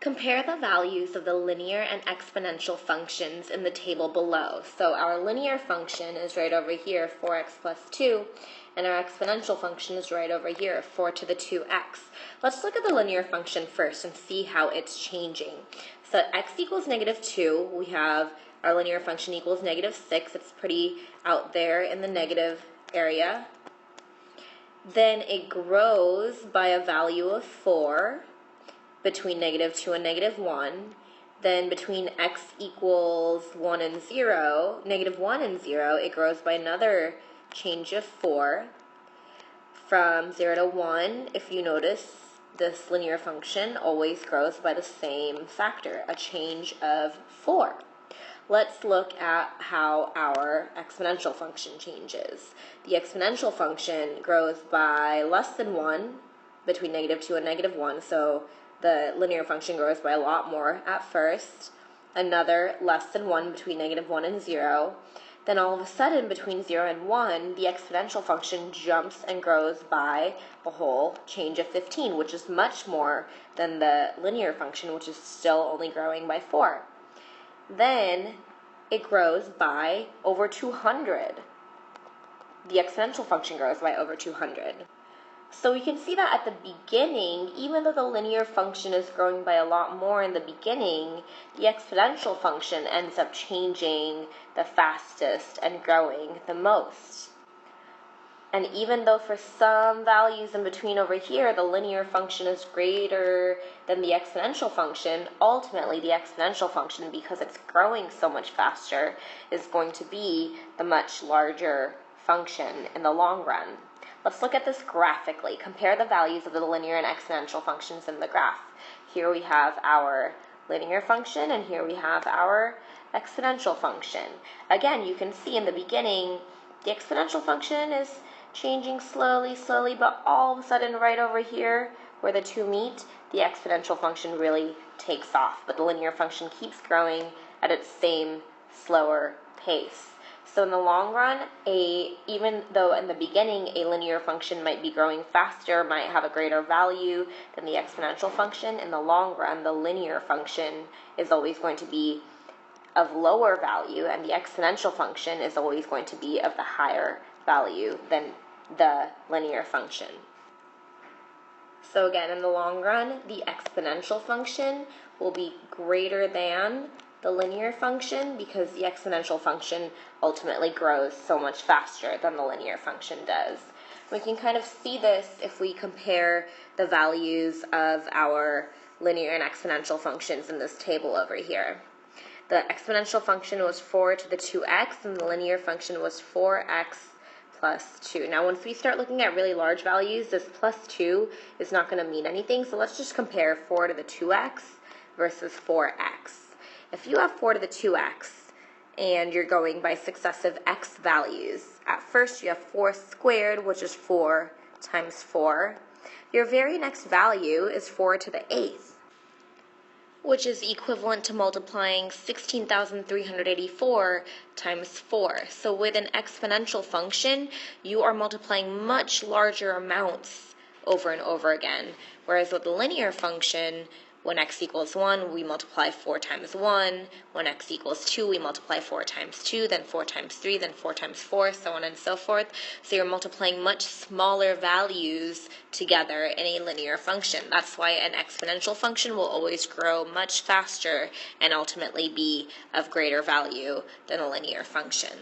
Compare the values of the linear and exponential functions in the table below. So our linear function is right over here, 4x plus 2, and our exponential function is right over here, 4 to the 2x. Let's look at the linear function first and see how it's changing. So at x equals negative 2, we have our linear function equals negative 6. It's pretty out there in the negative area. Then it grows by a value of 4. Between negative 2 and negative 1. Then between x equals 1 and 0, negative 1 and 0, it grows by another change of 4. From 0 to 1, if you notice, this linear function always grows by the same factor, a change of 4. Let's look at how our exponential function changes. The exponential function grows by less than 1 between negative 2 and negative 1, so the linear function grows by a lot more at first, another less than 1 between negative 1 and 0. Then all of a sudden, between 0 and 1, the exponential function jumps and grows by a whole change of 15, which is much more than the linear function, which is still only growing by 4. Then it grows by over 200. The exponential function grows by over 200. So we can see that at the beginning, even though the linear function is growing by a lot more in the beginning, the exponential function ends up changing the fastest and growing the most. And even though for some values in between over here, the linear function is greater than the exponential function, ultimately the exponential function, because it's growing so much faster, is going to be the much larger function in the long run. Let's look at this graphically. Compare the values of the linear and exponential functions in the graph. Here we have our linear function, and here we have our exponential function. Again, you can see in the beginning, the exponential function is changing slowly, but all of a sudden right over here, where the two meet, the exponential function really takes off, but the linear function keeps growing at its same slower pace. So in the long run, even though in the beginning a linear function might be growing faster, might have a greater value than the exponential function, in the long run, the linear function is always going to be of lower value, and the exponential function is always going to be of the higher value than the linear function. So again, in the long run, the exponential function will be greater than the linear function because the exponential function ultimately grows so much faster than the linear function does. We can kind of see this if we compare the values of our linear and exponential functions in this table over here. The exponential function was 4 to the 2x, and the linear function was 4x plus 2. Now, once we start looking at really large values, this plus 2 is not going to mean anything, so let's just compare 4 to the 2x versus 4x. If you have 4 to the 2x and you're going by successive x values, at first you have 4 squared, which is 4 times 4. Your very next value is 4 to the 8th, which is equivalent to multiplying 16,384 times 4. So with an exponential function, you are multiplying much larger amounts over and over again, whereas with the linear function, when x equals 1, we multiply 4 times 1. When x equals 2, we multiply 4 times 2, then 4 times 3, then 4 times 4, so on and so forth. So you're multiplying much smaller values together in a linear function. That's why an exponential function will always grow much faster and ultimately be of greater value than a linear function.